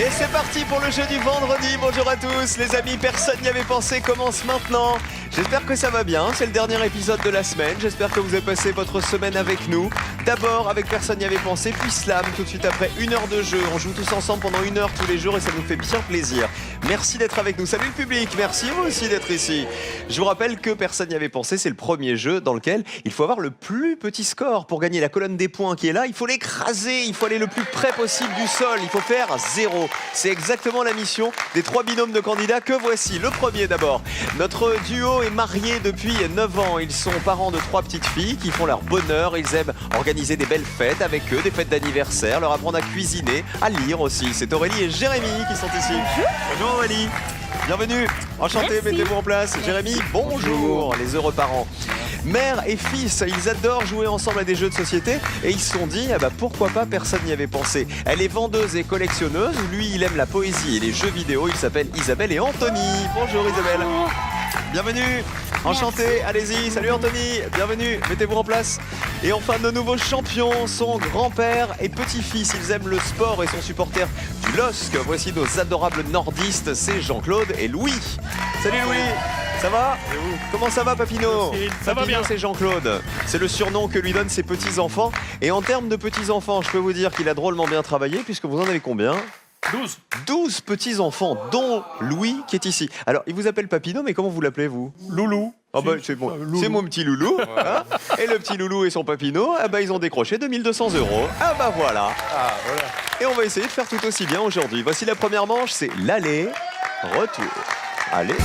Et c'est parti pour le jeu du vendredi. Bonjour à tous les amis, personne n'y avait pensé commence maintenant. J'espère que ça va bien, c'est le dernier épisode de la semaine. J'espère que vous avez passé votre semaine avec nous. D'abord avec Personne n'y avait pensé, puis Slam tout de suite après 1 heure de jeu. On joue tous ensemble pendant 1 heure tous les jours et ça nous fait bien plaisir. Merci d'être avec nous, salut le public, merci vous aussi d'être ici. Je vous rappelle que Personne n'y avait pensé, c'est le premier jeu dans lequel il faut avoir le plus petit score. Pour gagner la colonne des points qui est là, il faut l'écraser, il faut aller le plus près possible du sol, il faut faire 0. C'est exactement la mission des 3 binômes de candidats que voici. Le premier d'abord, notre duo est marié depuis 9 ans. Ils sont parents de 3 petites filles qui font leur bonheur. Ils aiment organiser des belles fêtes avec eux, des fêtes d'anniversaire, leur apprendre à cuisiner, à lire aussi. C'est Aurélie et Jérémy qui sont ici. Bonjour Aurélie. Bienvenue, enchanté, mettez-vous en place. Jérémy, bonjour, les heureux parents. Mère et fils, ils adorent jouer ensemble à des jeux de société et ils se sont dit, pourquoi pas, personne n'y avait pensé. Elle est vendeuse et collectionneuse, lui il aime la poésie et les jeux vidéo, il s'appelle Isabelle et Anthony. Bonjour Isabelle. Bienvenue, enchanté, allez-y, salut Anthony, bienvenue, mettez-vous en place. Et enfin nos nouveaux champions, son grand-père et petit-fils, ils aiment le sport et sont supporters du LOSC. Voici nos adorables nordistes, c'est Jean-Claude et Louis. Salut Louis, ça va? Comment ça va Papineau? Ça va bien. C'est Jean-Claude, c'est le surnom que lui donnent ses petits-enfants. Et en termes de petits-enfants, je peux vous dire qu'il a drôlement bien travaillé puisque vous en avez combien? 12 petits-enfants, dont Louis qui est ici. Alors, il vous appelle Papineau, mais comment vous l'appelez, vous? Loulou. Ah bah, c'est bon. C'est mon petit loulou. Hein, et le petit loulou et son Papineau, ils ont décroché 2200 €. Ah bah voilà. Et on va essayer de faire tout aussi bien aujourd'hui. Voici la première manche, c'est l'aller-retour. Allez.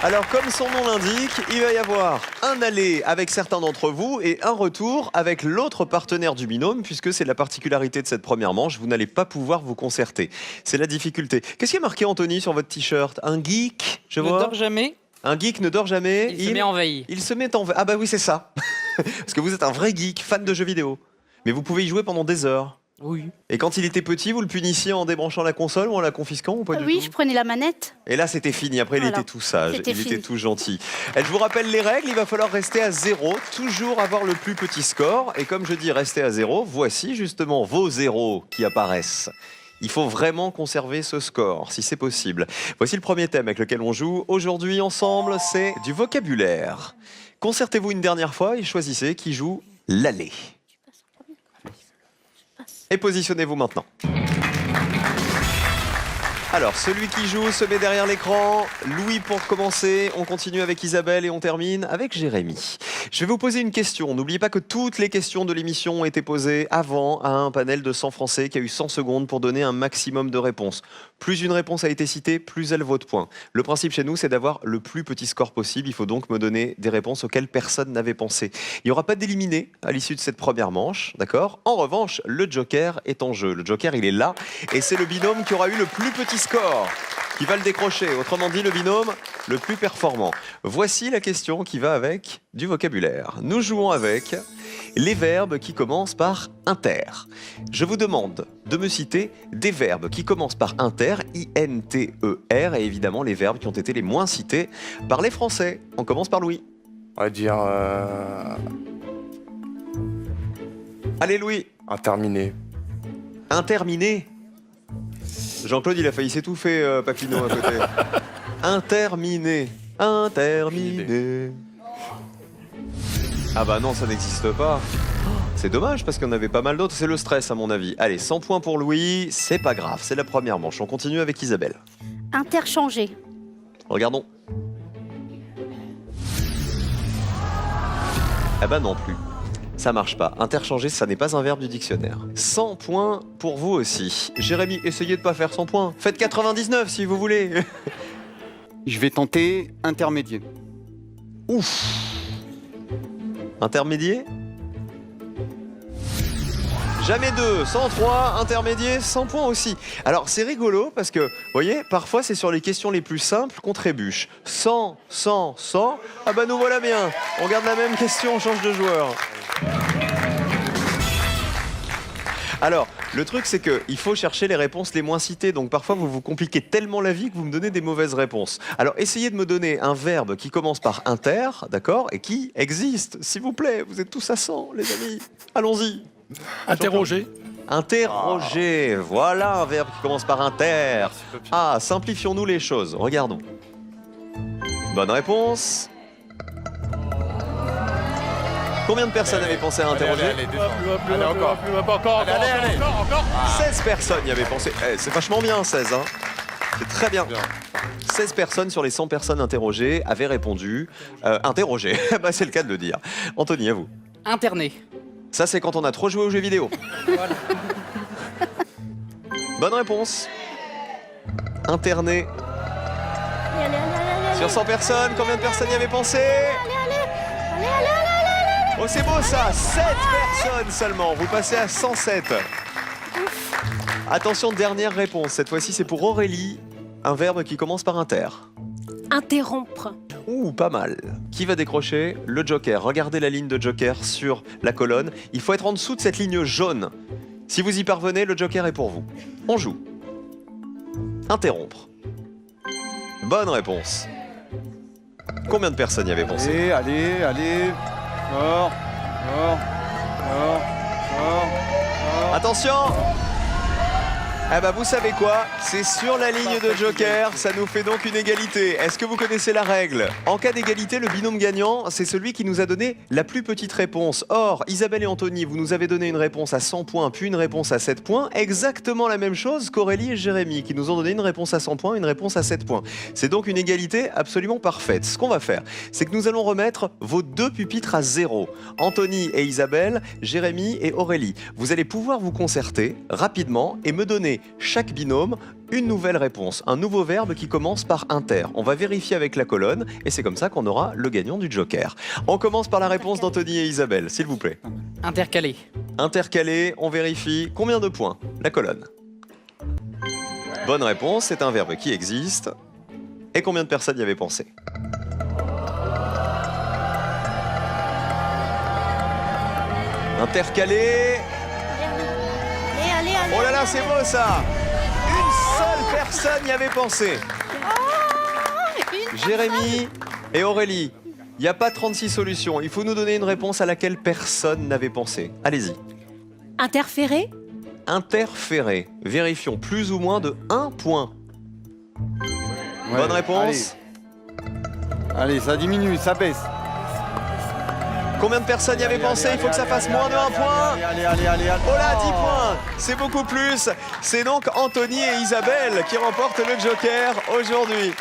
Alors, comme son nom l'indique, il va y avoir un aller avec certains d'entre vous et un retour avec l'autre partenaire du binôme, puisque c'est la particularité de cette première manche, vous n'allez pas pouvoir vous concerter. C'est la difficulté. Qu'est-ce qui est marqué, Anthony, sur votre t-shirt? Un geek, je vois. Ne dort jamais. Un geek ne dort jamais. Il se met en veille. Il se met en veille. Ah bah oui, c'est ça. Parce que vous êtes un vrai geek, fan de jeux vidéo. Mais vous pouvez y jouer pendant des heures. Oui. Et quand il était petit, vous le punissiez en débranchant la console ou en la confisquant ou pas du tout? Oui, je prenais la manette. Et là, c'était fini. Après, Voilà. il était tout sage, C'était il fini. était tout gentil. Je vous rappelle les règles. Il va falloir rester à 0, toujours avoir le plus petit score. Et comme je dis, rester à 0, voici justement vos 0 qui apparaissent. Il faut vraiment conserver ce score, si c'est possible. Voici le premier thème avec lequel on joue aujourd'hui ensemble, c'est du vocabulaire. Concertez-vous une dernière fois et choisissez qui joue l'aller. Et positionnez-vous maintenant. Alors, celui qui joue se met derrière l'écran. Louis pour commencer. On continue avec Isabelle et on termine avec Jérémy. Je vais vous poser une question. N'oubliez pas que toutes les questions de l'émission ont été posées avant à un panel de 100 Français qui a eu 100 secondes pour donner un maximum de réponses. Plus une réponse a été citée, plus elle vaut de points. Le principe chez nous, c'est d'avoir le plus petit score possible. Il faut donc me donner des réponses auxquelles personne n'avait pensé. Il n'y aura pas d'éliminés à l'issue de cette première manche, d'accord? En revanche, le joker est en jeu. Le joker, il est là et c'est le binôme qui aura eu le plus petit score qui va le décrocher. Autrement dit, le binôme le plus performant. Voici la question qui va avec du vocabulaire. Nous jouons avec les verbes qui commencent par inter. Je vous demande de me citer des verbes qui commencent par inter, I-N-T-E-R, et évidemment les verbes qui ont été les moins cités par les Français. On commence par Louis. On va dire Allez Louis. interminé. Interminé. Jean-Claude, il a failli s'étouffer, Papineau, à côté. Interminé. Interminé. Ah bah non, ça n'existe pas. C'est dommage parce qu'il y en avait pas mal d'autres. C'est le stress, à mon avis. Allez, 100 points pour Louis. C'est pas grave, c'est la première manche. On continue avec Isabelle. Interchanger. Regardons. Ah bah non plus. Ça marche pas. Interchanger, ça n'est pas un verbe du dictionnaire. 100 points pour vous aussi. Jérémy, essayez de pas faire 100 points. Faites 99 si vous voulez. Je vais tenter intermédiaire. Ouf. Intermédiaire. Jamais 2, 103, intermédiaire, 100 points aussi. Alors c'est rigolo parce que, vous voyez, parfois c'est sur les questions les plus simples qu'on trébuche. 100, 100, 100, ah bah nous voilà bien. On garde la même question, on change de joueur. Alors, le truc, c'est qu'il faut chercher les réponses les moins citées. Donc, parfois, vous vous compliquez tellement la vie que vous me donnez des mauvaises réponses. Alors, essayez de me donner un verbe qui commence par inter, d'accord, et qui existe, s'il vous plaît. Vous êtes tous à 100, les amis. Allons-y. Interroger. Interroger. Voilà un verbe qui commence par inter. Ah, simplifions-nous les choses. Regardons. Bonne réponse. Combien de personnes avaient pensé à interroger? Encore. 16 personnes y avaient pensé. Eh, c'est vachement bien, 16. Hein. C'est très bien. 16 personnes sur les 100 personnes interrogées avaient répondu. Interrogées, bah, c'est le cas de le dire. Anthony, à vous. Interné. Ça, c'est quand on a trop joué aux jeux vidéo. Voilà. Bonne réponse. Interné. Sur 100 personnes, combien de personnes y avaient pensé? Oh, c'est beau ça, 7 personnes seulement. Vous passez à 107. Attention, dernière réponse. Cette fois-ci, c'est pour Aurélie. Un verbe qui commence par inter. Interrompre. Ouh, pas mal. Qui va décrocher? Le joker. Regardez la ligne de joker sur la colonne. Il faut être en dessous de cette ligne jaune. Si vous y parvenez, le joker est pour vous. On joue. Interrompre. Bonne réponse. Combien de personnes y avaient pensé? Allez. Fort. Attention! Ah bah vous savez quoi? C'est sur la ligne de joker, ça nous fait donc une égalité. Est-ce que vous connaissez la règle? En cas d'égalité, le binôme gagnant, c'est celui qui nous a donné la plus petite réponse. Or, Isabelle et Anthony, vous nous avez donné une réponse à 100 points, puis une réponse à 7 points. Exactement la même chose qu'Aurélie et Jérémy, qui nous ont donné une réponse à 100 points, une réponse à 7 points. C'est donc une égalité absolument parfaite. Ce qu'on va faire, c'est que nous allons remettre vos deux pupitres à 0. Anthony et Isabelle, Jérémy et Aurélie. Vous allez pouvoir vous concerter rapidement et me donner chaque binôme une nouvelle réponse, un nouveau verbe qui commence par inter. On va vérifier avec la colonne et c'est comme ça qu'on aura le gagnant du joker. On commence par la réponse d'Anthony et Isabelle, s'il vous plaît. Intercalé. Intercalé, on vérifie. Combien de points? La colonne. Bonne réponse, c'est un verbe qui existe. Et combien de personnes y avaient pensé? Intercalé. Allez. Oh là là, c'est beau ça! Une seule personne y avait pensé. Jérémy et Aurélie, il n'y a pas 36 solutions. Il faut nous donner une réponse à laquelle personne n'avait pensé. Allez-y. Interférer. Interférer. Vérifions plus ou moins de 1 point. Bonne réponse. Allez, ça diminue, ça baisse. Combien de personnes y avaient pensé? Il faut que ça fasse moins de 1 point. Allez. Oh là, 10 points. C'est beaucoup plus. C'est donc Anthony et Isabelle qui remportent le joker aujourd'hui.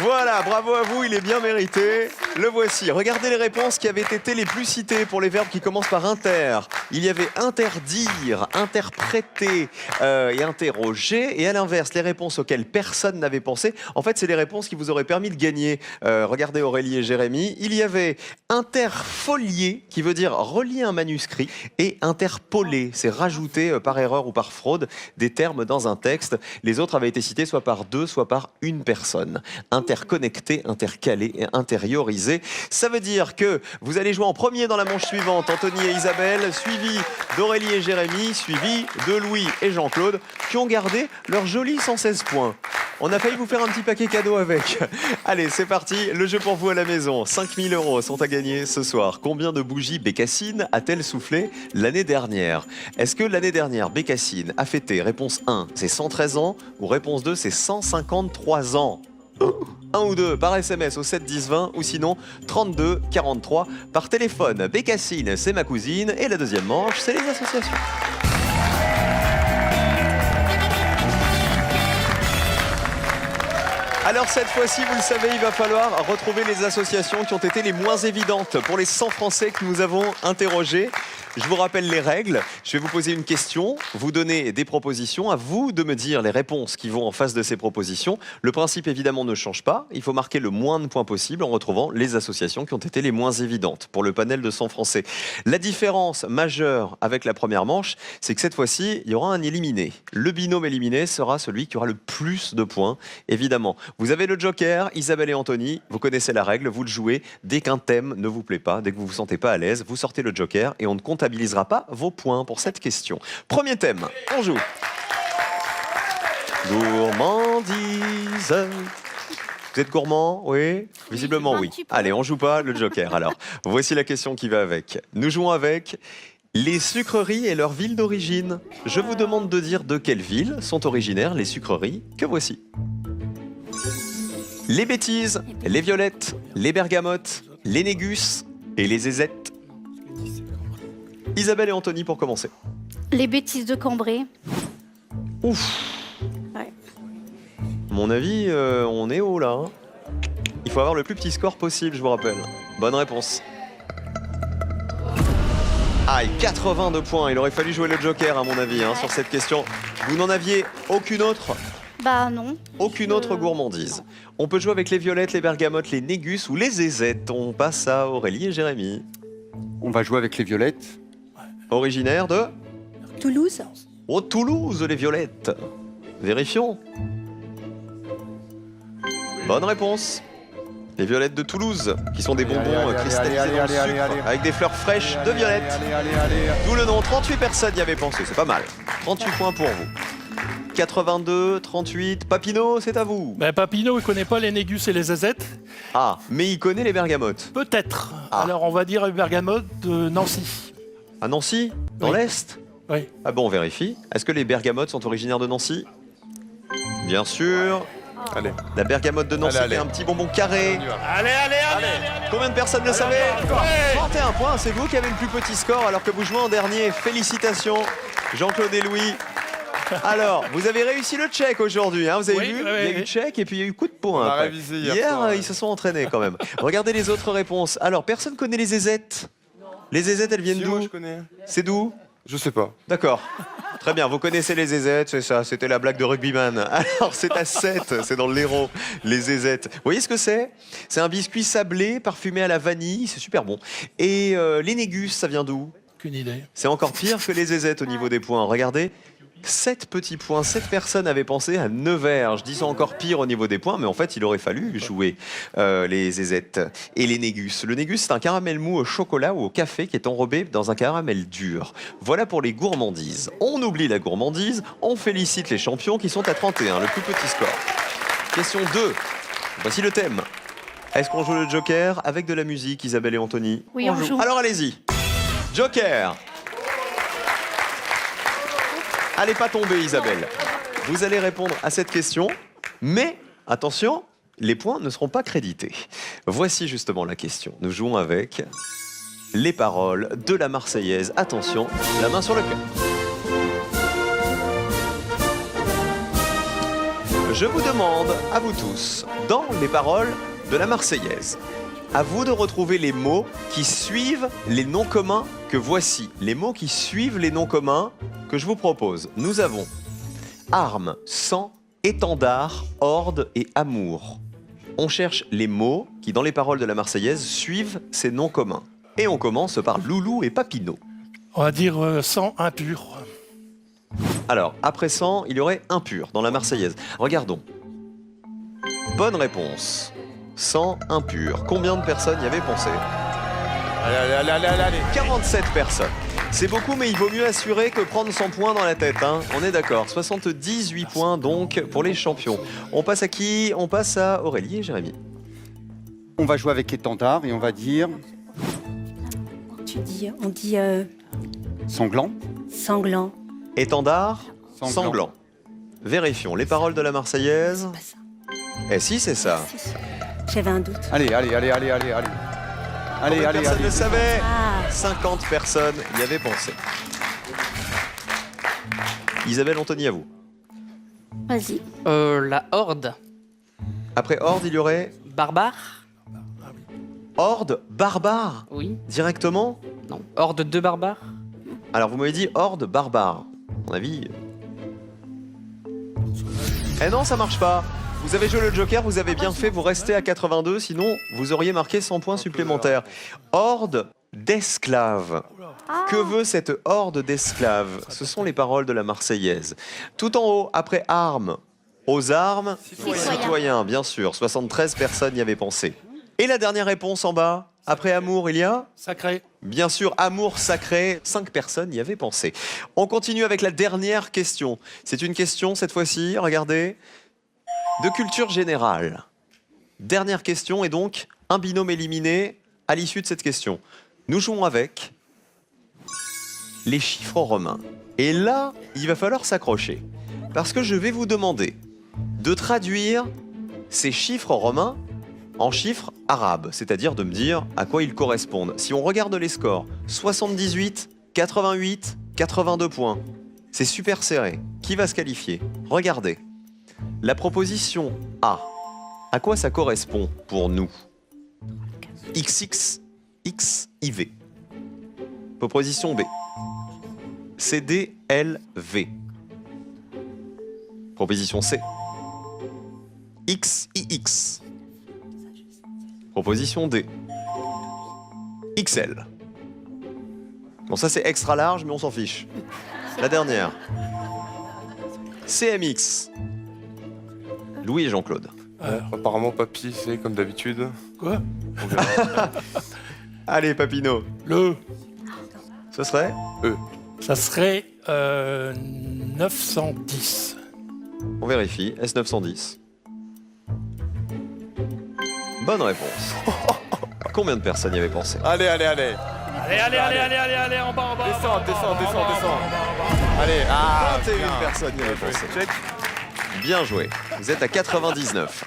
Voilà, bravo à vous, il est bien mérité. Le voici. Regardez les réponses qui avaient été les plus citées pour les verbes qui commencent par inter. Il y avait interdire, interpréter et interroger. Et à l'inverse, les réponses auxquelles personne n'avait pensé, en fait, c'est les réponses qui vous auraient permis de gagner. Regardez Aurélie et Jérémy. Il y avait interfolier, qui veut dire relier un manuscrit, et interpoler, c'est rajouter par erreur ou par fraude des termes dans un texte. Les autres avaient été cités soit par deux, soit par une personne. Interconnecté, intercalé et intériorisé. Ça veut dire que vous allez jouer en premier dans la manche suivante, Anthony et Isabelle, suivi d'Aurélie et Jérémy, suivi de Louis et Jean-Claude, qui ont gardé leurs jolis 116 points. On a failli vous faire un petit paquet cadeau avec. Allez, c'est parti, le jeu pour vous à la maison. 5 000 € sont à gagner ce soir. Combien de bougies Bécassine a-t-elle soufflé l'année dernière? Est-ce que l'année dernière, Bécassine a fêté, réponse 1, c'est 113 ans, ou réponse 2, c'est 153 ans? 1 ou 2 par SMS au 7 10 20 ou sinon 32 43 par téléphone. Bécassine, c'est ma cousine et la deuxième manche, c'est les associations. Alors cette fois-ci, vous le savez, il va falloir retrouver les associations qui ont été les moins évidentes pour les 100 Français que nous avons interrogés. Je vous rappelle les règles. Je vais vous poser une question, vous donner des propositions. À vous de me dire les réponses qui vont en face de ces propositions. Le principe, évidemment, ne change pas. Il faut marquer le moins de points possible en retrouvant les associations qui ont été les moins évidentes pour le panel de 100 Français. La différence majeure avec la première manche, c'est que cette fois-ci, il y aura un éliminé. Le binôme éliminé sera celui qui aura le plus de points, évidemment. Vous avez le joker, Isabelle et Anthony, vous connaissez la règle, vous le jouez. Dès qu'un thème ne vous plaît pas, dès que vous vous sentez pas à l'aise, vous sortez le joker et on ne comptabilisera pas vos points pour cette question. Premier thème, on joue. Gourmandise. Vous êtes gourmand? Oui? Visiblement oui. Allez, on joue pas le joker alors. Voici la question qui va avec. Nous jouons avec les sucreries et leur ville d'origine. Je vous demande de dire de quelle ville sont originaires les sucreries que voici. Les bêtises, les violettes, les bergamotes, les négus et les zézettes. Isabelle et Anthony pour commencer. Les bêtises de Cambrai. Ouf. Ouais. À mon avis, on est haut là. Hein. Il faut avoir le plus petit score possible, je vous rappelle. Bonne réponse. Aïe, 82 points. Il aurait fallu jouer le joker à mon avis hein, sur cette question. Vous n'en aviez aucune autre? Bah non. Aucune autre gourmandise. On peut jouer avec les violettes, les bergamotes, les négus ou les zézettes. On passe à Aurélie et Jérémy. On va jouer avec les violettes. Originaire de Toulouse. Oh, Toulouse, les violettes. Vérifions. Bonne réponse. Les violettes de Toulouse, qui sont des bonbons cristallisés dans le sucre, avec des fleurs fraîches de violettes. D'où le nom, 38 personnes y avaient pensé, c'est pas mal. 38 points pour vous. 82, 38, Papineau, c'est à vous. Ben, Papineau, il connaît pas les négus et les zézettes. Ah, mais il connaît les bergamotes. Peut-être. Ah. Alors, on va dire les bergamotes de Nancy. À Nancy, dans Oui. l'Est. Oui. Ah bon, on vérifie. Est-ce que les bergamotes sont originaires de Nancy? Bien sûr. Allez. La bergamote de Nancy, Allez. est un petit bonbon carré. Allez. Combien de personnes le savaient? 31 points, c'est vous qui avez le plus petit score alors que vous jouez en dernier. Félicitations, Jean-Claude et Louis. Alors, vous avez réussi le check aujourd'hui, hein, vous avez Oui, vu? oui, Il y a eu oui. check et puis il y a eu coup de poing. On a après. révisé hier soir, ils se sont entraînés quand même. Regardez les autres réponses. Alors, personne connaît les zézettes? Les zézettes, elles viennent Si, moi d'où? je connais. C'est d'où? Je sais pas. D'accord. Très bien, vous connaissez les zézettes, c'est ça, c'était la blague de rugbyman. Alors, c'est à 7, c'est dans l'Hérault, les zézettes. Vous voyez ce que c'est? C'est un biscuit sablé, parfumé à la vanille, c'est super bon. Et les négus, ça vient d'où? Aucune idée. C'est encore pire que les zézettes au niveau des points. Regardez, 7 petits points, 7 personnes avaient pensé à Nevers. Je dis ça encore pire au niveau des points, mais en fait, il aurait fallu jouer les zézettes et les négus. Le négus, c'est un caramel mou au chocolat ou au café qui est enrobé dans un caramel dur. Voilà pour les gourmandises. On oublie la gourmandise, on félicite les champions qui sont à 31, le plus petit score. Question 2. Voici le thème. Est-ce qu'on joue le joker avec de la musique, Isabelle et Anthony? Oui, on joue. Alors allez-y. Joker. Allez pas tomber, Isabelle. Vous allez répondre à cette question, mais attention, les points ne seront pas crédités. Voici justement la question. Nous jouons avec les paroles de la Marseillaise. Attention, la main sur le cœur. Je vous demande, à vous tous, dans les paroles de la Marseillaise, à vous de retrouver les mots qui suivent les noms communs que voici. Les mots qui suivent les noms communs que je vous propose. Nous avons armes, sang, étendard, horde et amour. On cherche les mots qui, dans les paroles de la Marseillaise, suivent ces noms communs. Et on commence par Loulou et Papineau. On va dire sang impur. Alors, après sang, il y aurait impur dans la Marseillaise. Regardons. Bonne réponse. Sang impur. Combien de personnes y avaient pensé? Allez. 47 personnes. C'est beaucoup, mais il vaut mieux assurer que prendre 100 points dans la tête. Hein. On est d'accord. 78 points donc pour les champions. On passe à qui? On passe à Aurélie et Jérémy. On va jouer avec étendard et on va dire On dit sanglant. sanglant. Étendard, Sanglant. sanglant. Vérifions les paroles de la Marseillaise. Pas ça. Eh si, c'est ça. Si. J'avais un doute. Allez. Combien de personnes le savaient? Ah, 50 personnes y avaient pensé. Isabelle, Anthony, à vous. Vas-y. La horde. Après horde, il y aurait Barbare. horde barbare Oui. directement. Non. Horde de barbares. Alors vous m'avez dit horde barbare. À mon avis. Eh non, ça marche pas. Vous avez joué le joker, vous avez bien fait, vous restez à 82, sinon vous auriez marqué 100 points supplémentaires. Horde d'esclaves. Que veut cette horde d'esclaves? Ce sont les paroles de la Marseillaise. Tout en haut, après armes, Aux armes, Citoyens. citoyens, bien sûr. 73 personnes y avaient pensé. Et la dernière réponse en bas, après amour, il y a Sacré. bien sûr, amour sacré, 5 personnes y avaient pensé. On continue avec la dernière question. C'est une question, cette fois-ci, regardez, de culture générale. Dernière question, et donc, un binôme éliminé à l'issue de cette question. Nous jouons avec les chiffres romains. Et là, il va falloir s'accrocher. Parce que je vais vous demander de traduire ces chiffres romains en chiffres arabes, c'est-à-dire de me dire à quoi ils correspondent. Si on regarde les scores, 78, 88, 82 points. C'est super serré. Qui va se qualifier? Regardez. La proposition A, à quoi ça correspond pour nous? XX, XIV. Proposition B. CDLV. Proposition C. XIX. Proposition D. XL. Bon, ça c'est extra large, mais on s'en fiche. La dernière. CMX. Louis et Jean-Claude. Apparemment, papy, c'est comme d'habitude. Quoi? On verra. Allez, Papineau. Le. Ce serait Ça serait 910. On vérifie. S910. Bonne réponse. Combien de personnes y avaient pensé? Allez, allez, allez. Allez, en bas, Descends. Allez, 21 bien. personnes y avaient pensé. Check. Bien joué. Vous êtes à 99.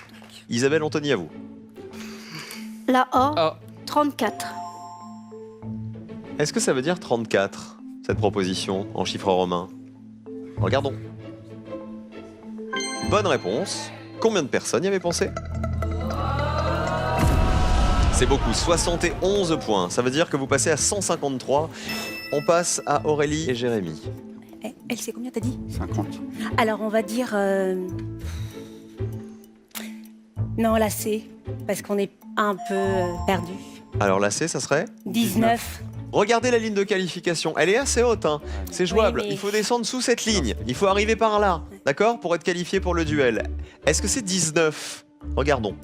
Isabelle, Anthony, à vous. La O, Oh. 34. Est-ce que ça veut dire 34, cette proposition, en chiffres romains? Regardons. Bonne réponse. Combien de personnes y avaient pensé? C'est beaucoup, 71 points. Ça veut dire que vous passez à 153. On passe à Aurélie et Jérémy. Elle sait combien t'as dit? 50. Alors on va dire... Non, là c'est, parce qu'on est un peu perdu. Alors là, ça serait 19. Regardez la ligne de qualification. Elle est assez haute, hein. C'est jouable. Oui, mais- Il faut descendre sous cette ligne. Il faut arriver par là, d'accord, pour être qualifié pour le duel. Est-ce que c'est 19? Regardons.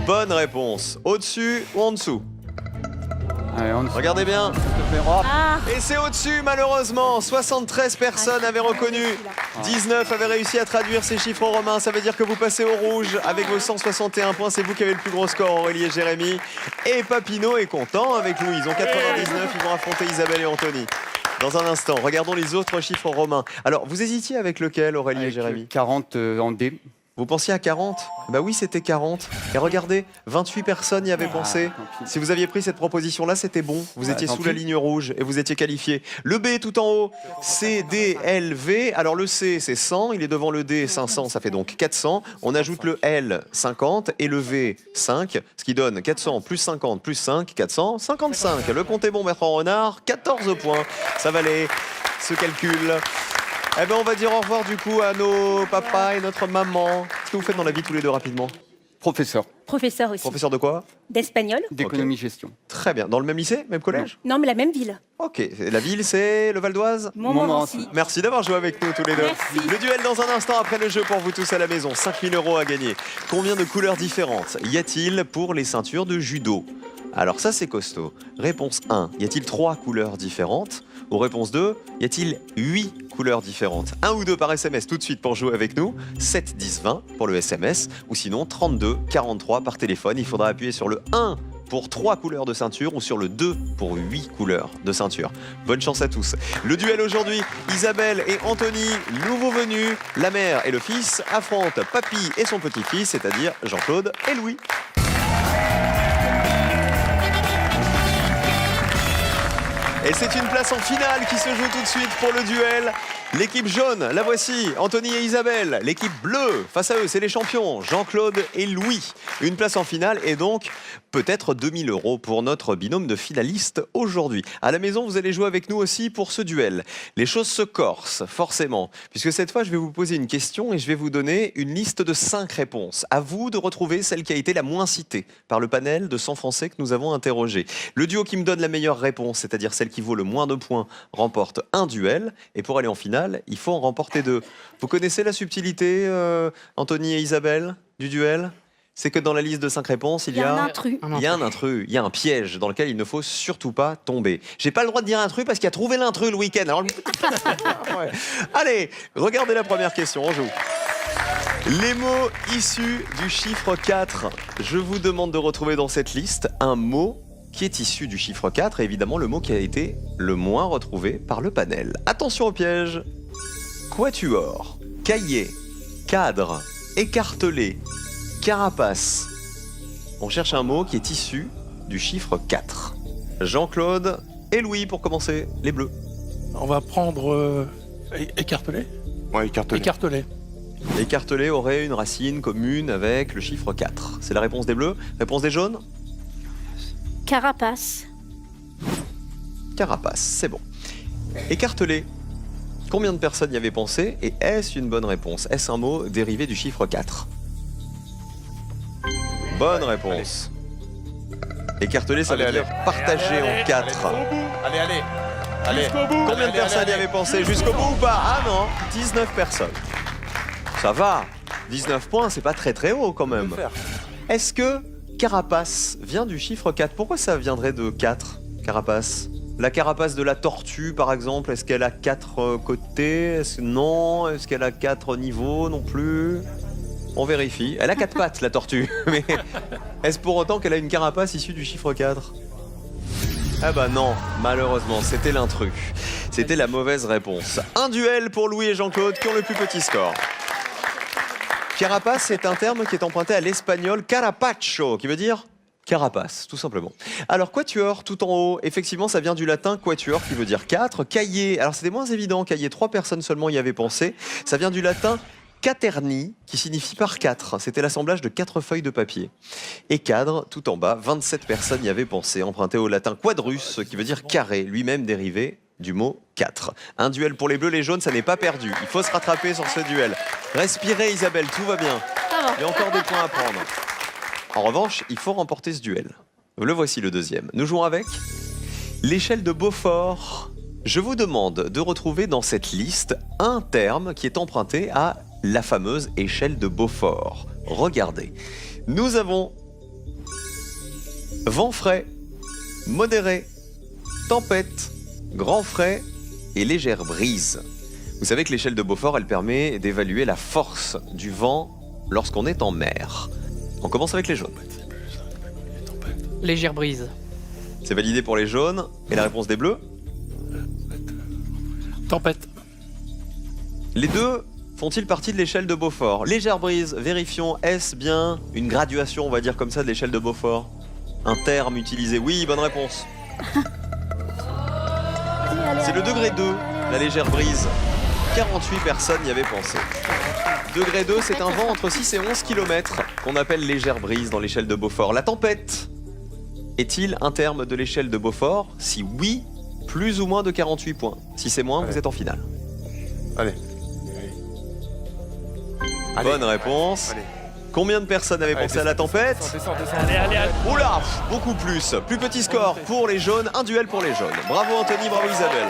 Bonne réponse. Au-dessus ou en dessous? Allez, on Regardez bien. Ah, Et c'est au-dessus, malheureusement. 73 personnes avaient reconnu. 19 avaient réussi à traduire ces chiffres romains. Ça veut dire que vous passez au rouge avec vos 161 points. C'est vous qui avez le plus gros score, Aurélie et Jérémy. Et Papineau est content avec Louis. Ils ont 99. Ils vont affronter Isabelle et Anthony. Dans un instant, regardons les autres chiffres romains. Alors, vous hésitiez avec lequel, Aurélie et Avec, Jérémy? 40 en D. Vous pensiez à 40? Bah oui, c'était 40. Et regardez, 28 personnes y avaient pensé. tant pis. Si vous aviez pris cette proposition-là, c'était bon. Vous étiez tant sous la pis. ligne rouge et vous étiez qualifié. Le B tout en haut, C, D, L, V. Alors le C, c'est 100. Il est devant le D, 500. Ça fait donc 400. On ajoute le L, 50. Et le V, 5. Ce qui donne 400 plus 50 plus 5, 455. Le compte est bon, Bertrand Renard. 14 points. Ça valait ce calcul. Eh ben, on va dire au revoir du coup à nos papas et notre maman. Qu'est-ce que vous faites dans la vie tous les deux rapidement? Professeur professeur aussi. Professeur de quoi? D'espagnol. d'économie-gestion. Très bien. Dans le même lycée? Même collège? Non, mais la même ville. Ok. La ville, c'est le Val d'Oise? Montmorency. Merci d'avoir joué avec nous tous les deux. Merci. Le duel dans un instant après le jeu pour vous tous à la maison. 5 000 € à gagner. Combien de couleurs différentes y a-t-il pour les ceintures de judo? Alors ça, c'est costaud. Réponse 1. Y a-t-il 3 couleurs différentes? Ou réponse 2. Y a-t-il 8 couleurs différentes? 1 ou 2 par SMS tout de suite pour jouer avec nous. 7, 10, 20 pour le SMS. Ou sinon 32, 43 par téléphone. Il faudra appuyer sur le 1 pour 3 couleurs de ceinture ou sur le 2 pour 8 couleurs de ceinture. Bonne chance à tous. Le duel aujourd'hui, Isabelle et Anthony, nouveaux venus. La mère et le fils affrontent Papy et son petit-fils, c'est-à-dire Jean-Claude et Louis. Et c'est une place en finale qui se joue tout de suite pour le duel. L'équipe jaune, la voici, Anthony et Isabelle. L'équipe bleue, face à eux, c'est les champions, Jean-Claude et Louis. Une place en finale et donc peut-être 2000 € pour notre binôme de finalistes aujourd'hui. À la maison, vous allez jouer avec nous aussi pour ce duel. Les choses se corsent, forcément, puisque cette fois, je vais vous poser une question et je vais vous donner une liste de 5 réponses. À vous de retrouver celle qui a été la moins citée par le panel de 100 Français que nous avons interrogé. Le duo qui me donne la meilleure réponse, c'est-à-dire celle qui vaut le moins de points, remporte un duel. Et pour aller en finale, finale, il faut en remporter 2. Vous connaissez la subtilité, Anthony et Isabelle, du duel? C'est que dans la liste de 5 réponses, il y a un intrus. il y a un intrus, il y a un piège dans lequel il ne faut surtout pas tomber. J'ai pas le droit de dire intrus parce qu'il a trouvé l'intrus le week-end. Alors... Ouais. Allez, regardez la première question, on joue. Les mots issus du chiffre 4. Je vous demande de retrouver dans cette liste un mot qui est issu du chiffre 4 et évidemment le mot qui a été le moins retrouvé par le panel. Attention au piège. Quatuor, cahier, cadre, écartelé, carapace. On cherche un mot qui est issu du chiffre 4. Jean-Claude et Louis pour commencer, les bleus. On va prendre écartelé. Ouais, écartelé. Écartelé. Écartelé aurait une racine commune avec le chiffre 4. C'est la réponse des bleus. Réponse des jaunes? Carapace. Carapace, c'est bon. Écartelé. Combien de personnes y avaient pensé et est-ce une bonne réponse? Est-ce un mot dérivé du chiffre 4? Bonne réponse. Écartelé, ça Allez, veut allez. dire partagé en 4. Allez, allez. Allez. Combien de personnes y avaient pensé? Jusqu'au bout ou pas? Ah non, 19 personnes. Ça va. 19 points, c'est pas très très haut quand même. Est-ce que carapace vient du chiffre 4? Pourquoi ça viendrait de 4, carapace? La carapace de la tortue, par exemple, est-ce qu'elle a 4 côtés? Non. Est-ce qu'elle a 4 niveaux non plus? On vérifie. Elle a 4 pattes, la tortue. Mais est-ce pour autant qu'elle a une carapace issue du chiffre 4? Ah bah non, malheureusement, c'était l'intrus. C'était la mauvaise réponse. Un duel pour Louis et Jean-Claude qui ont le plus petit score. Carapace, c'est un terme qui est emprunté à l'espagnol carapacho, qui veut dire carapace, tout simplement. Alors, quatuor, tout en haut, effectivement, ça vient du latin quatuor, qui veut dire 4. Cahier, alors c'était moins évident, cahier, 3 personnes seulement y avaient pensé. Ça vient du latin quaterni, qui signifie par 4. C'était l'assemblage de 4 feuilles de papier. Et cadre, tout en bas, 27 personnes y avaient pensé, emprunté au latin quadrus, qui veut dire carré, lui-même dérivé du mot 4. Un duel pour les bleus, les jaunes, ça n'est pas perdu. Il faut se rattraper sur ce duel. Respirez Isabelle, tout va bien. Il y a encore des points à prendre. En revanche, il faut remporter ce duel. Le voici le deuxième. Nous jouons avec l'échelle de Beaufort. Je vous demande de retrouver dans cette liste un terme qui est emprunté à la fameuse échelle de Beaufort. Regardez. Nous avons vent frais, modéré, tempête, grand frais et légère brise. Vous savez que l'échelle de Beaufort, elle permet d'évaluer la force du vent lorsqu'on est en mer. On commence avec les jaunes. Légère brise. C'est validé pour les jaunes. Et la réponse des bleus? Tempête. Les deux font-ils partie de l'échelle de Beaufort? Légère brise, vérifions, est-ce bien une graduation, on va dire comme ça, de l'échelle de Beaufort? Un terme utilisé? Oui, bonne réponse. C'est le degré 2, la légère brise. 48 personnes y avaient pensé. Degré 2, c'est un vent entre 6 et 11 km qu'on appelle légère brise dans l'échelle de Beaufort. La tempête est-il un terme de l'échelle de Beaufort? Si oui, plus ou moins de 48 points. Si c'est moins, vous êtes en finale. Allez. Bonne réponse. Allez. Combien de personnes avaient pensé à la tempête? Descends. Allez, allez, allez. Oula, beaucoup plus. Plus petit score pour les jaunes, un duel pour les jaunes. Bravo Anthony, bravo Isabelle.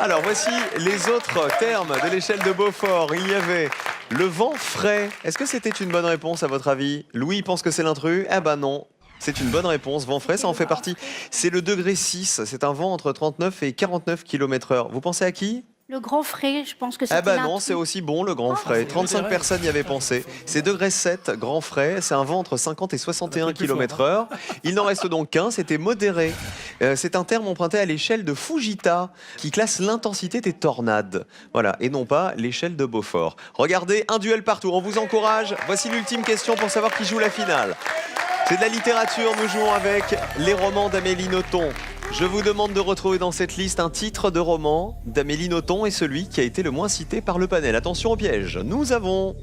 Alors voici les autres termes de l'échelle de Beaufort. Il y avait le vent frais. Est-ce que c'était une bonne réponse à votre avis? Louis pense que c'est l'intrus. Eh ben non. C'est une bonne réponse. Vent frais, ça en fait partie. C'est le degré 6. C'est un vent entre 39 et 49 km/h. Vous pensez à qui? Le grand frais, je pense que c'était Eh ben non, l'intrus. c'est aussi bon le grand frais. 35 personnes y avaient pensé. C'est degré 7, grand frais. C'est un vent entre 50 et 61 km/h. Il n'en reste donc qu'un, c'était modéré. C'est un terme emprunté à l'échelle de Fujita qui classe l'intensité des tornades. Voilà, et non pas l'échelle de Beaufort. Regardez, un duel partout. On vous encourage. Voici l'ultime question pour savoir qui joue la finale. C'est de la littérature, nous jouons avec les romans d'Amélie Nothomb. Je vous demande de retrouver dans cette liste un titre de roman d'Amélie Nothomb et celui qui a été le moins cité par le panel. Attention au piège. Nous avons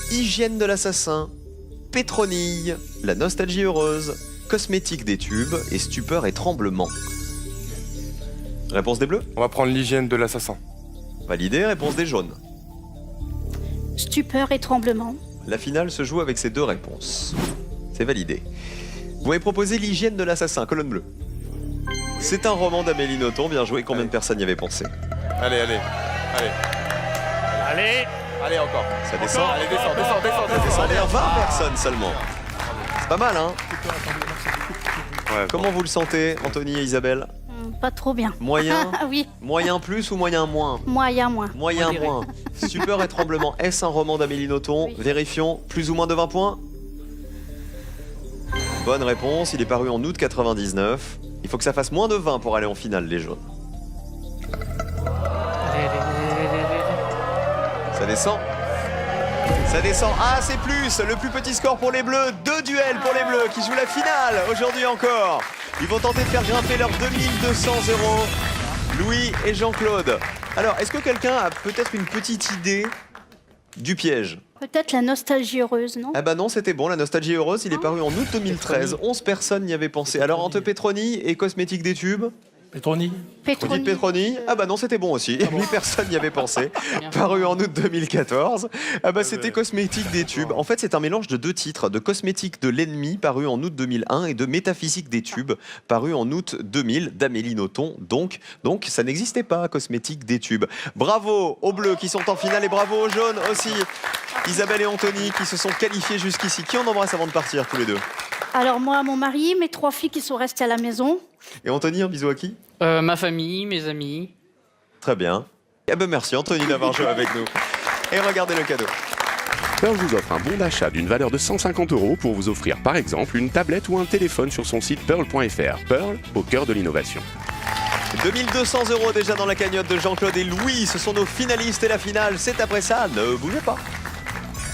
Hygiène de l'assassin, Pétronille, La nostalgie heureuse, Cosmétique des tubes et Stupeur et tremblement. Réponse des bleus? On va prendre l'hygiène de l'assassin. Validé. Réponse des jaunes. Stupeur et tremblement. La finale se joue avec ces deux réponses. C'est validé. Vous m'avez proposé l'hygiène de l'assassin, colonne bleue. C'est un roman d'Amélie Nothomb, bien joué. Combien de personnes y avaient pensé? Allez, allez. Allez. Allez. Allez, encore. Ça descend. Allez, descends, descends, descends, Ça descends. descend vers 20 personnes seulement. C'est pas mal, hein? Ouais, Comment vous le sentez, Anthony et Isabelle? Pas trop bien. Moyen? Ah oui, Moyen plus ou moyen moins? moyen moins. Moyen Modéré. moins. Super et tremblement. Est-ce un roman d'Amélie Nothomb? Oui. Vérifions. Plus ou moins de 20 points? Bonne réponse. Il est paru en août 99. Il faut que ça fasse moins de 20 pour aller en finale, les jaunes. Ça descend. Ça descend. Ah, c'est plus. Le plus petit score pour les Bleus. 2 duels pour les Bleus qui jouent la finale aujourd'hui encore. Ils vont tenter de faire grimper leurs 2200 €. Louis et Jean-Claude. Alors, est-ce que quelqu'un a peut-être une petite idée du piège? Peut-être la nostalgie heureuse, non? Ah bah non, c'était bon, la nostalgie heureuse, il est paru en août 2013. 11 personnes n'y avaient pensé. Alors, entre Petroni et Cosmétique des Tubes, Petroni. Dites Petroni. Ah bah non, c'était bon aussi. 8 personnes n'y avaient pensé. Paru en août 2014. Ah bah c'était Cosmétique des Tubes. En fait, c'est un mélange de 2 titres. De Cosmétique de l'ennemi, paru en août 2001, et de Métaphysique des Tubes, paru en août 2000, d'Amélie Nothomb. Donc, ça n'existait pas, Cosmétique des Tubes. Bravo aux Bleus qui sont en finale et bravo aux Jaunes aussi. Isabelle et Anthony qui se sont qualifiés jusqu'ici. Qui en embrasse avant de partir, tous les deux? Alors moi, mon mari, mes 3 filles qui sont restées à la maison. Et Anthony, un bisou à qui? Ma famille, mes amis. Très bien. Eh ben merci Anthony d'avoir joué avec nous. Et regardez le cadeau. Pearl vous offre un bon d'achat d'une valeur de 150 € pour vous offrir par exemple une tablette ou un téléphone sur son site pearl.fr. Pearl, au cœur de l'innovation. 2200 € déjà dans la cagnotte de Jean-Claude et Louis. Ce sont nos finalistes et la finale, c'est après ça. Ne bougez pas.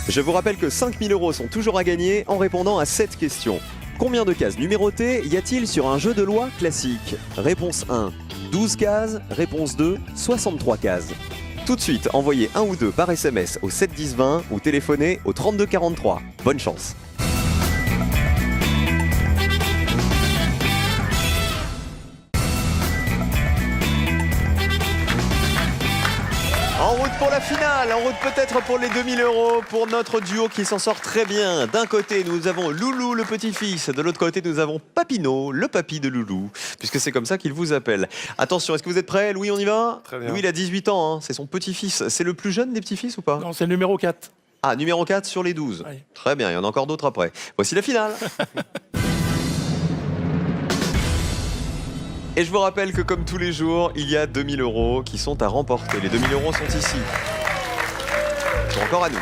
Je vous rappelle que 5000 € sont toujours à gagner en répondant à cette question. Combien de cases numérotées y a-t-il sur un jeu de loi classique? Réponse 1, 12 cases. Réponse 2, 63 cases. Tout de suite, envoyez 1 ou 2 par SMS au 7 10 20 ou téléphonez au 32 43. Bonne chance. En route pour la finale, en route peut-être pour les 2000 € pour notre duo qui s'en sort très bien. D'un côté, nous avons Loulou, le petit-fils. De l'autre côté, nous avons Papineau, le papy de Loulou, puisque c'est comme ça qu'il vous appelle. Attention, est-ce que vous êtes prêts? Louis, on y va? Très bien. Louis, il a 18 ans, hein. C'est son petit-fils. C'est le plus jeune des petits-fils ou pas? Non, c'est le numéro 4. Ah, numéro 4 sur les 12. Oui. Très bien, il y en a encore d'autres après. Voici la finale. Et je vous rappelle que comme tous les jours, il y a 2000 € qui sont à remporter. Les 2000 € sont ici. Ils sont encore à nous.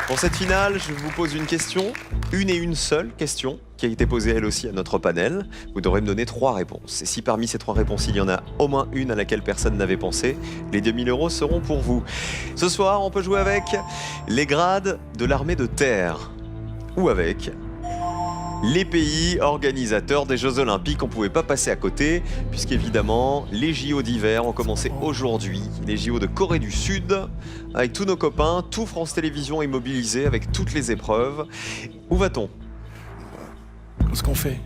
Pour cette finale, je vous pose une question, une et une seule question, qui a été posée elle aussi à notre panel. Vous devrez me donner 3 réponses. Et si parmi ces 3 réponses, il y en a au moins une à laquelle personne n'avait pensé, les 2000 € seront pour vous. Ce soir, on peut jouer avec les grades de l'armée de terre ou avec les pays organisateurs des Jeux Olympiques. On ne pouvait pas passer à côté, puisqu'évidemment, les JO d'hiver ont commencé aujourd'hui. Les JO de Corée du Sud, avec tous nos copains, tout France Télévisions est mobilisé avec toutes les épreuves. Où va-t-on? Qu'est-ce qu'on fait?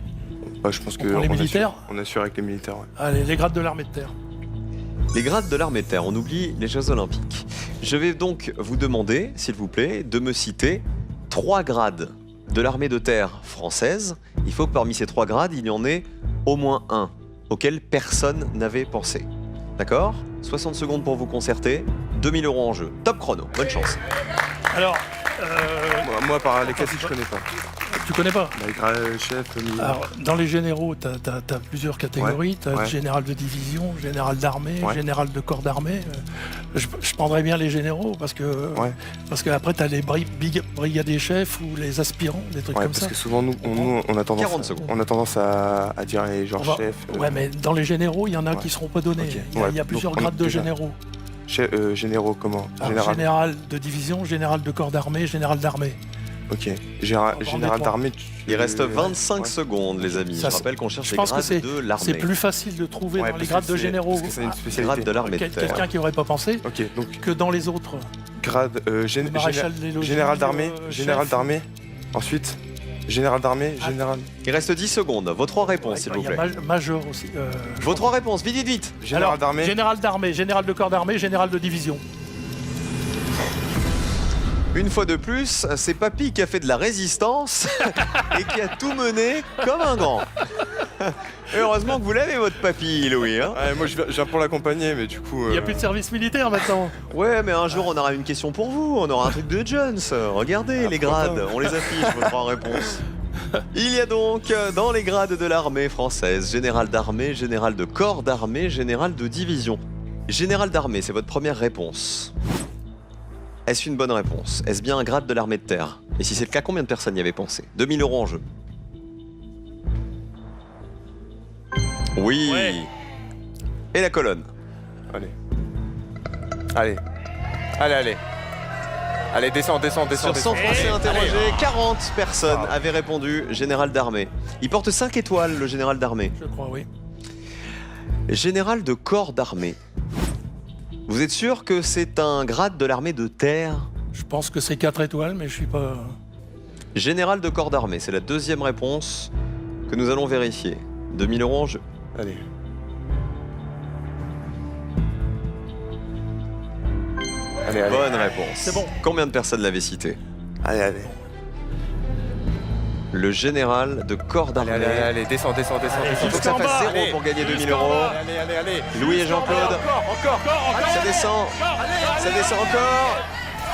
Bah, je pense On prend les militaires. On assure avec les militaires, ouais. Allez, les grades de l'armée de terre. Les grades de l'armée de terre, on oublie les Jeux Olympiques. Je vais donc vous demander, s'il vous plaît, de me citer 3 grades de l'armée de terre française. Il faut que parmi ces 3 grades, il y en ait au moins un auquel personne n'avait pensé. D'accord? 60 secondes pour vous concerter, 2000 € en jeu. Top chrono, bonne chance. Alors, Moi, par les classiques, je connais pas. tu connais pas? Bah, chef, Alors, dans les généraux, tu as plusieurs catégories. Ouais, Tu as ouais. général de division, général d'armée, Ouais. général de corps d'armée. Je prendrais bien les généraux parce que Ouais. qu'après, tu as les brigadiers chefs ou les aspirants, des trucs Ouais, comme parce ça. que souvent, nous, on a tendance, 40 secondes. On a tendance à dire les genre On va- chef. Ouais, mais dans les généraux, il y en a Ouais. qui ne seront pas donnés. Ok. Il y a Ouais, plusieurs donc, grades de déjà. généraux. Généraux, comment? Alors, général de division, général de corps d'armée, général d'armée. Ok. On va prendre Général des d'armée. Il reste 25 Ouais. secondes, les amis. Ça, Je rappelle qu'on cherche je les pense que grades c'est- de C'est l'armée. plus facile de trouver Ouais, dans les parce grades que de c'est- généraux parce que c'est une Les spécialité. grades de l'armée de terre. quelqu'un qui n'aurait pas pensé Ok, donc que dans les autres. grade Maréchal des logis, général d'armée, chef. général d'armée. Ensuite, général d'armée, Ah. général. Il reste 10 secondes. Vos 3 réponses, s'il Il vous y a plaît. major aussi. Vos 3 réponses, vite, vite, vite. Général Alors, d'armée. Général d'armée, général de corps d'armée, général de division. Une fois de plus, c'est Papy qui a fait de la résistance et qui a tout mené comme un grand. Et heureusement que vous l'avez, votre papy, Louis. Hein. Ouais, moi je viens pour l'accompagner, mais du coup. Il n'y a plus de service militaire maintenant. Ouais, mais un jour, on aura une question pour vous. On aura un truc de Jones. Regardez les grades. On les affiche, vos 3 réponses. Il y a donc dans les grades de l'armée française, général d'armée, général de corps d'armée, général de division. Général d'armée, c'est votre première réponse. Est-ce une bonne réponse? Est-ce bien un grade de l'armée de terre? Et si c'est le cas, combien de personnes y avaient pensé? 2000 € en jeu. Oui. Ouais. Et la colonne? Allez. Allez. Allez, allez. Allez, descends. Sur 100 Français interrogés, 40 personnes avaient répondu général d'armée. Il porte 5 étoiles, le général d'armée. Je crois, oui. Général de corps d'armée. Vous êtes sûr que c'est un grade de l'armée de terre? Je pense que c'est 4 étoiles, mais je suis pas... Général de corps d'armée, c'est la deuxième réponse que nous allons vérifier. 2000 € en jeu. Allez. Allez, allez. Bonne réponse. C'est bon. Combien de personnes l'avaient cité? Allez, allez. Le général de corps d'armée. Allez, descends. Il faut que ça fasse 0 pour gagner 2000 €. Allez. Louis et Jean-Claude. Encore. Ça descend. Ça descend encore.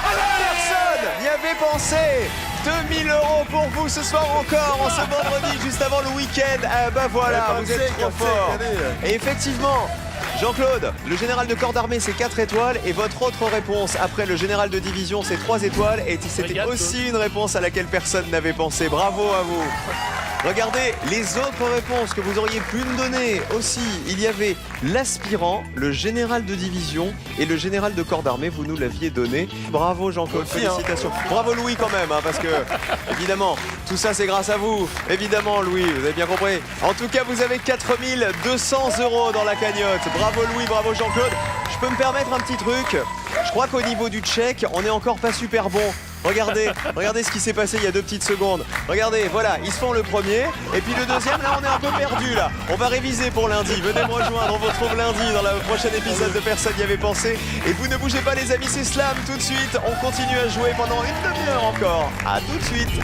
Personne n'y avait pensé. 2000 € pour vous ce soir encore, en ce vendredi, juste avant le week-end. Ah bah voilà, vous êtes trop fort. Et effectivement, Jean-Claude, le général de corps d'armée, c'est 4 étoiles. Et votre autre réponse, après le général de division, c'est 3 étoiles. Et c'était Regarde, aussi une réponse à laquelle personne n'avait pensé. Bravo à vous. Regardez les autres réponses que vous auriez pu me donner aussi. Il y avait l'aspirant, le général de division et le général de corps d'armée. Vous nous l'aviez donné. Bravo Jean-Claude, félicitations. Bravo Louis quand même, hein, parce que évidemment, tout ça c'est grâce à vous. Évidemment Louis, vous avez bien compris. En tout cas, vous avez 4200 € dans la cagnotte. Bravo Louis, bravo Jean-Claude. Je peux me permettre un petit truc. Je crois qu'au niveau du check, on n'est encore pas super bon. Regardez ce qui s'est passé il y a 2 petites secondes. Regardez, voilà, ils se font le premier. Et puis le deuxième, là, on est un peu perdu, là. On va réviser pour lundi. Venez me rejoindre, on vous retrouve lundi dans le prochain épisode de Personne n'y avait pensé. Et vous ne bougez pas, les amis, c'est Slam tout de suite. On continue à jouer pendant une demi-heure encore. À tout de suite.